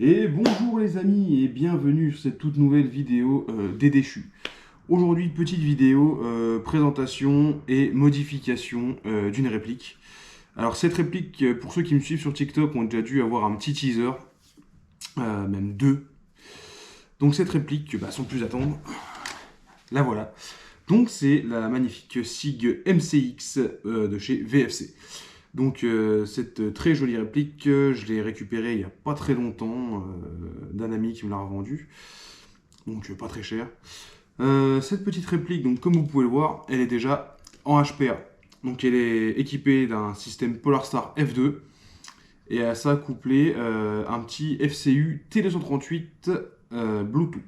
Et bonjour les amis et bienvenue sur cette toute nouvelle vidéo des déchus. Aujourd'hui, petite vidéo présentation et modification d'une réplique. Alors cette réplique, pour ceux qui me suivent sur TikTok, ont déjà dû avoir un petit teaser, même deux. Donc cette réplique, sans plus attendre, la voilà. Donc c'est la magnifique SIG MCX de chez VFC. Donc cette très jolie réplique, je l'ai récupérée il n'y a pas très longtemps d'un ami qui me l'a revendue. Donc pas très cher. Cette petite réplique, donc comme vous pouvez le voir, elle est déjà en HPA. Donc elle est équipée d'un système Polarstar F2 et à ça couplé un petit FCU T238 Bluetooth.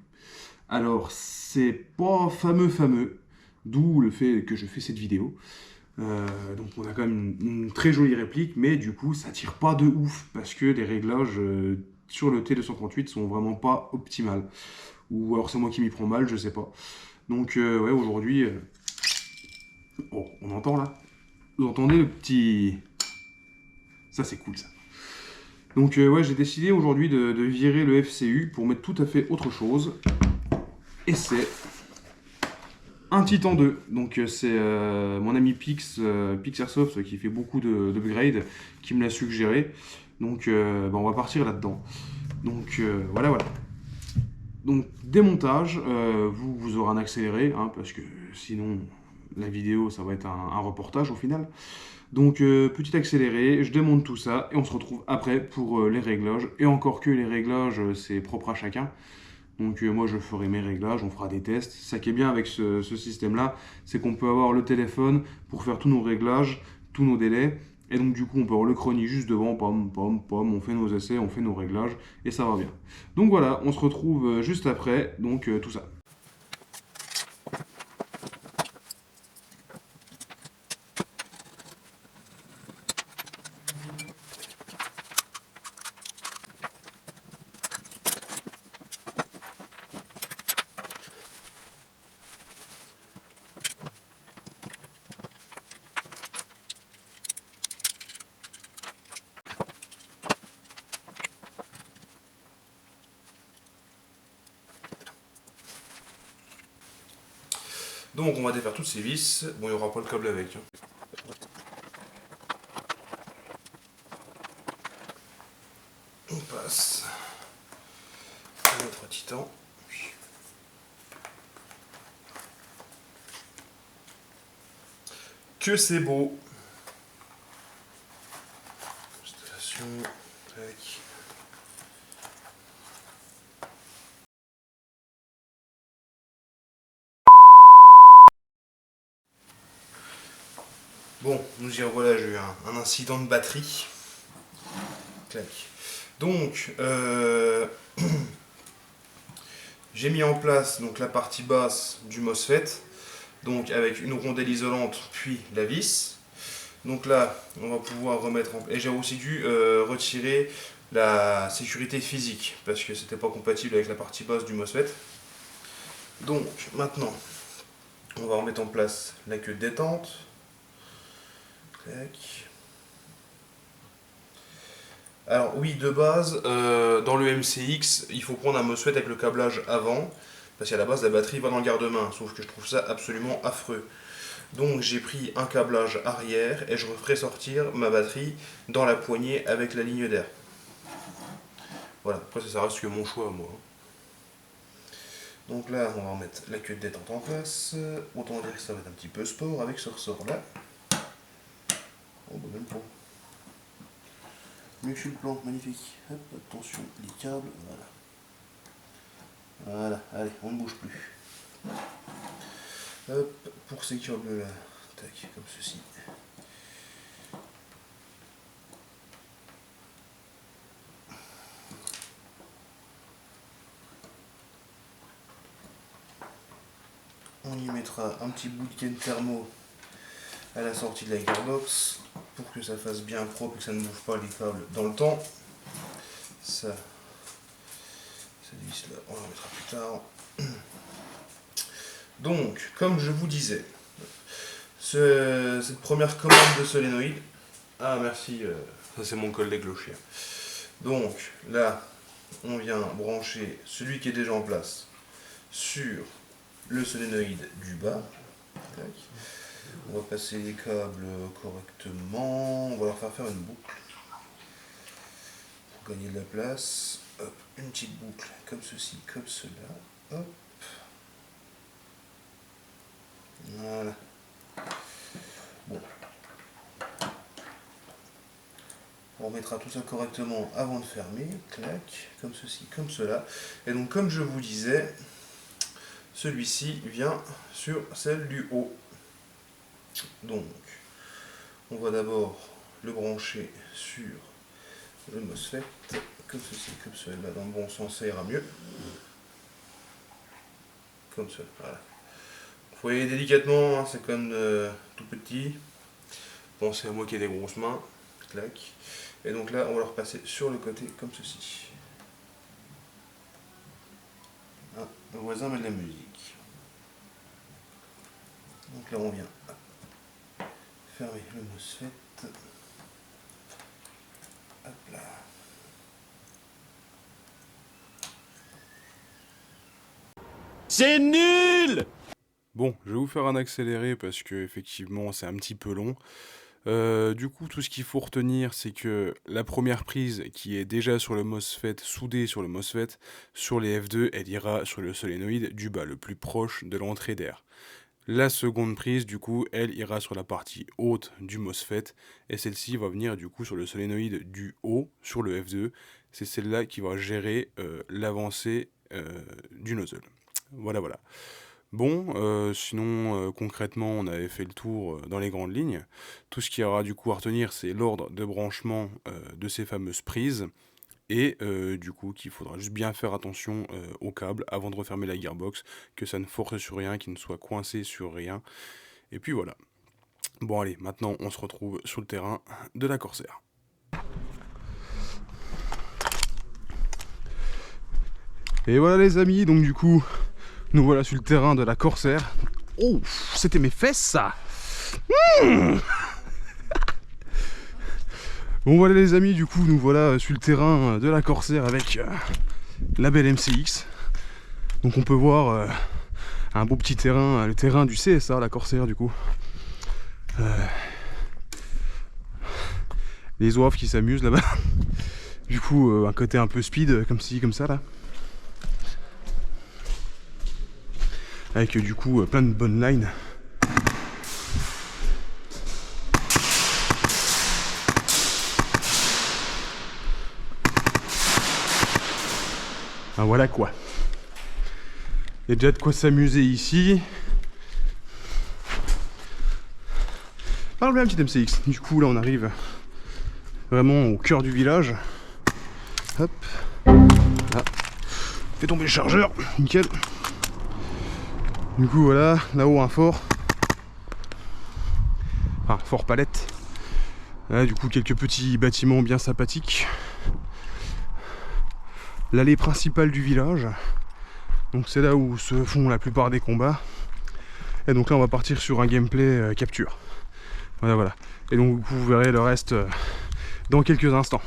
Alors c'est pas fameux, d'où le fait que je fais cette vidéo. Donc on a quand même une très jolie réplique, mais du coup ça tire pas de ouf parce que les réglages sur le T238 sont vraiment pas optimales. Ou alors c'est moi qui m'y prends mal, je sais pas. Donc ouais, aujourd'hui, oh, on entend là. Vous entendez le petit. Ça c'est cool ça. Donc ouais, j'ai décidé aujourd'hui de virer le FCU pour mettre tout à fait autre chose. Et c'est un Titan 2. Donc c'est mon ami Pixarsoft qui fait beaucoup d'upgrades qui me l'a suggéré. Donc on va partir là-dedans. Donc voilà. Donc démontage, vous aurez un accéléré, hein, parce que sinon la vidéo ça va être un reportage au final. Donc petit accéléré, je démonte tout ça et on se retrouve après pour les réglages. Et encore que les réglages c'est propre à chacun. Donc moi je ferai mes réglages, on fera des tests. Ça qui est bien avec ce système-là, c'est qu'on peut avoir le téléphone pour faire tous nos réglages, tous nos délais. Et donc du coup on peut avoir le chrony juste devant, pom, on fait nos essais, on fait nos réglages et ça va bien. Donc voilà, on se retrouve juste après, donc tout ça. Donc on va défaire toutes ces vis. Bon, il n'y aura pas le câble avec, hein. On passe à notre titan. Que c'est beau. Installation. Tac. Bon, nous y revoilà, j'ai eu un incident de batterie. Clac. Donc, j'ai mis en place donc, la partie basse du MOSFET, donc avec une rondelle isolante puis la vis. Donc là, on va pouvoir remettre en... Et j'ai aussi dû retirer la sécurité physique parce que c'était pas compatible avec la partie basse du MOSFET. Donc maintenant, on va remettre en place la queue de détente. Clac. Alors oui, de base, dans le MCX, il faut prendre un MOSFET avec le câblage avant, parce qu'à la base la batterie va dans le garde-main, sauf que je trouve ça absolument affreux. Donc j'ai pris un câblage arrière et je referai sortir ma batterie dans la poignée avec la ligne d'air. Voilà, après ça reste que mon choix moi. Donc là, on va remettre la queue de détente en place. Autant dire que ça va être un petit peu sport avec ce ressort-là. Oh bah même pas. Mais je suis le plan, magnifique. Hop, attention, les câbles, voilà. Voilà, allez, on ne bouge plus. Hop, pour ces câbles là, tac, comme ceci. On y mettra un petit bout de ken thermo à la sortie de la gearbox pour que ça fasse bien propre et que ça ne bouge pas les câbles dans le temps. Ça, cette vis là, on la remettra plus tard. Donc, comme je vous disais, cette première commande de solénoïde. Ah merci, ça c'est mon collègue le chien. Donc là, on vient brancher celui qui est déjà en place sur le solénoïde du bas. Tac. On va passer les câbles correctement, on va leur faire une boucle pour gagner de la place. Hop, une petite boucle comme ceci, comme cela. Hop. Voilà. Bon. On remettra tout ça correctement avant de fermer. Clac, comme ceci, comme cela. Et donc comme je vous disais, celui-ci vient sur celle du haut. Donc, on va d'abord le brancher sur le MOSFET, comme ceci, comme cela. Dans le bon sens, ça ira mieux. Comme cela, voilà. Il faut y aller délicatement, hein, c'est comme tout petit. Pensez à moi qui ai des grosses mains. Clac. Et donc là, on va le repasser sur le côté, comme ceci. Ah, le voisin met de la musique. Donc là, on vient fermer le MOSFET. Hop là. C'est nul! Bon, je vais vous faire un accéléré parce que effectivement c'est un petit peu long. Du coup, tout ce qu'il faut retenir, c'est que la première prise qui est déjà sur le MOSFET, soudée sur le MOSFET, sur les F2, elle ira sur le solénoïde du bas, le plus proche de l'entrée d'air. La seconde prise, du coup, elle ira sur la partie haute du MOSFET, et celle-ci va venir du coup sur le solénoïde du haut, sur le F2. C'est celle-là qui va gérer l'avancée du nozzle. Voilà. Bon, sinon, concrètement, on avait fait le tour dans les grandes lignes. Tout ce qu'il y aura du coup à retenir, c'est l'ordre de branchement de ces fameuses prises. Et du coup, qu'il faudra juste bien faire attention au câble avant de refermer la gearbox, que ça ne force sur rien, qu'il ne soit coincé sur rien. Et puis voilà. Bon allez, maintenant on se retrouve sur le terrain de la Corsair. Et voilà les amis, donc du coup, nous voilà sur le terrain de la Corsair. Oh, c'était mes fesses ça. Bon voilà les amis, du coup nous voilà sur le terrain de la Corsair avec la belle MCX. Donc on peut voir un beau petit terrain, le terrain du CSA, la Corsair du coup. Les oeufs qui s'amusent là-bas. Du coup un côté un peu speed comme ci, comme ça là. Avec du coup plein de bonnes lines. Ah, voilà quoi. Il y a déjà de quoi s'amuser ici. Parle bien, petit MCX. Du coup, là, on arrive vraiment au cœur du village. Hop. Là. Fais tomber le chargeur. Nickel. Du coup, voilà. Là-haut, un fort. Enfin, fort palette. Là, du coup, quelques petits bâtiments bien sympathiques. L'allée principale du village. Donc c'est là où se font la plupart des combats. Et donc là on va partir sur un gameplay capture. Voilà. Et donc vous verrez le reste dans quelques instants.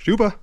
Je t'ai ou pas?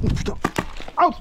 Oh putain! Out!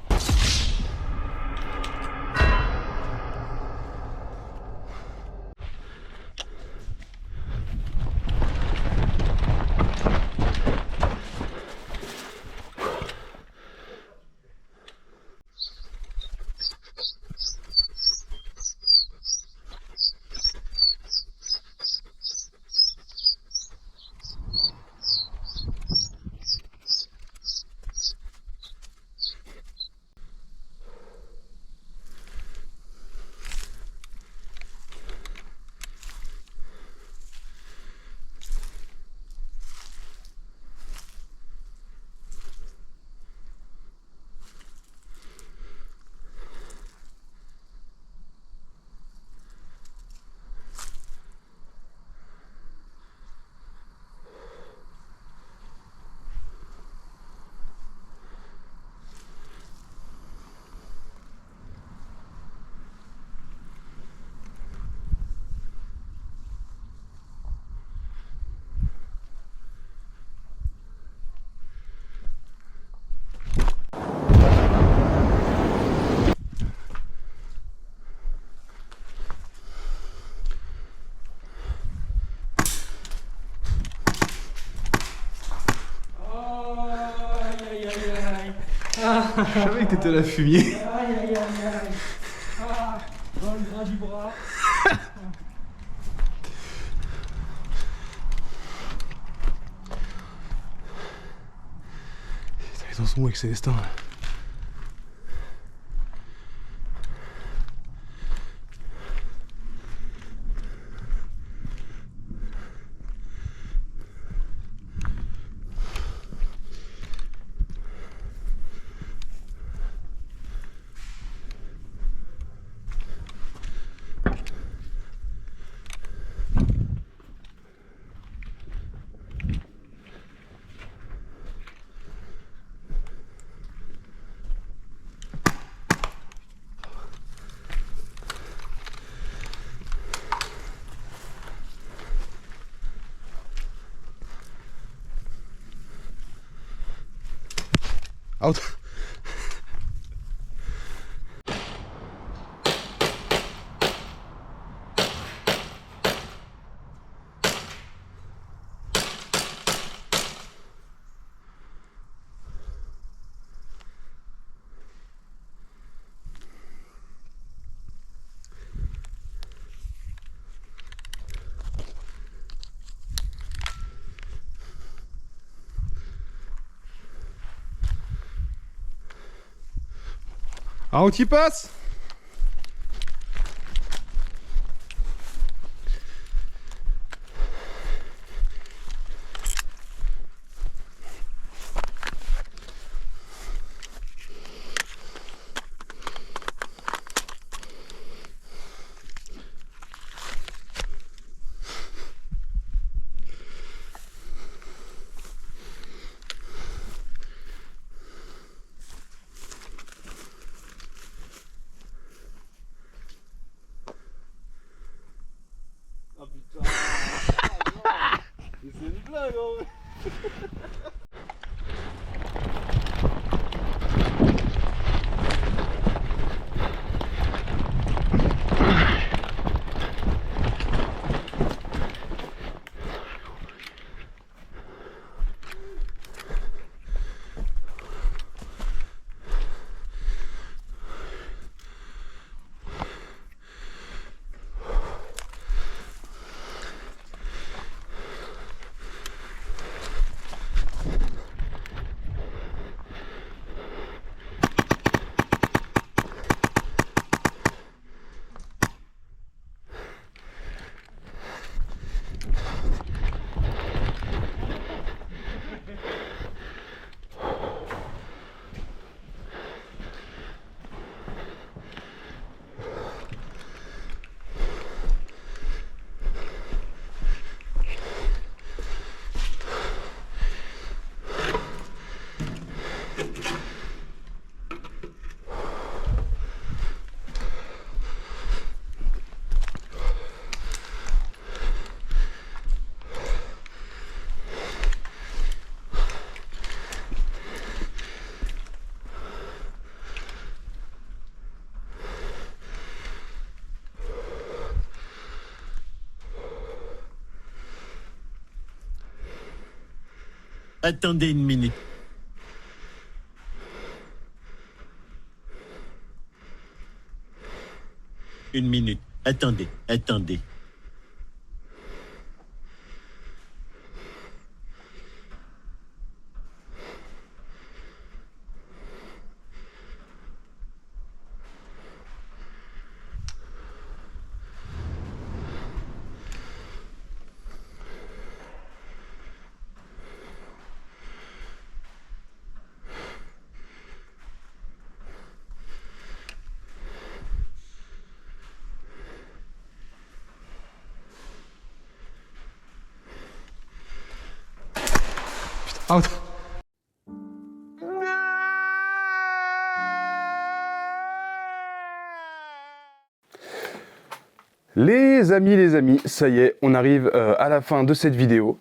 Je savais que t'étais la fumier. Aïe aïe aïe aïe. Ah, dans le gras du bras. Ils en sont où avec Célestin? Out. Ah, on t'y passe? Attendez une minute. Une minute. Attendez, attendez. Out. Les amis, ça y est, on arrive à la fin de cette vidéo.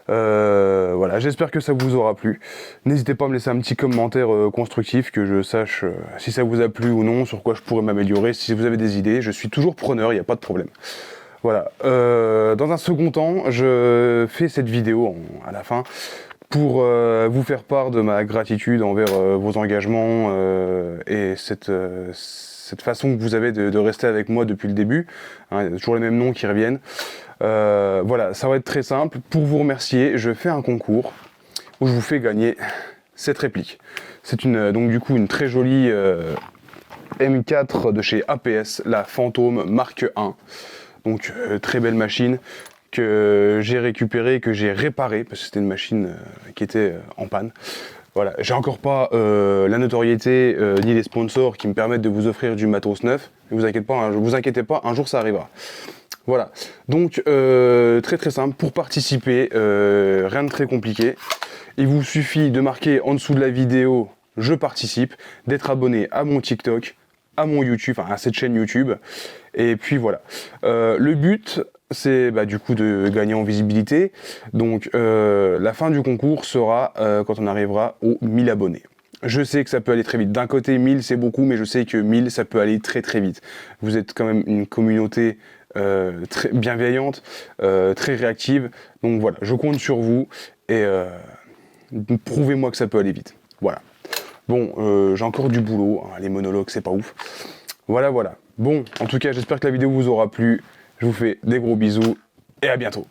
Voilà, j'espère que ça vous aura plu. N'hésitez pas à me laisser un petit commentaire constructif, que je sache si ça vous a plu ou non, sur quoi je pourrais m'améliorer. Si vous avez des idées, je suis toujours preneur, il n'y a pas de problème. Voilà, dans un second temps, je fais cette vidéo à la fin pour vous faire part de ma gratitude envers vos engagements et cette façon que vous avez de rester avec moi depuis le début. Hein, il y a toujours les mêmes noms qui reviennent. Voilà, ça va être très simple. Pour vous remercier, je fais un concours où je vous fais gagner cette réplique. C'est donc du coup une très jolie M4 de chez APS, la Fantôme Mark 1. Donc très belle machine que j'ai récupérée, que j'ai réparée, parce que c'était une machine qui était en panne. Voilà, j'ai encore pas la notoriété ni les sponsors qui me permettent de vous offrir du matos neuf. Ne vous inquiétez pas, un jour ça arrivera. Voilà, donc très simple, pour participer, rien de très compliqué. Il vous suffit de marquer en dessous de la vidéo « Je participe », d'être abonné à mon TikTok, à mon YouTube, enfin à cette chaîne YouTube, et puis voilà. Le but, c'est du coup de gagner en visibilité, donc la fin du concours sera quand on arrivera aux 1000 abonnés. Je sais que ça peut aller très vite. D'un côté, 1000 c'est beaucoup, mais je sais que 1000 ça peut aller très vite. Vous êtes quand même une communauté très bienveillante, très réactive, donc voilà, je compte sur vous et prouvez-moi que ça peut aller vite. Voilà. Bon, j'ai encore du boulot, hein, les monologues c'est pas ouf. Voilà. Bon, en tout cas, j'espère que la vidéo vous aura plu. Je vous fais des gros bisous et à bientôt.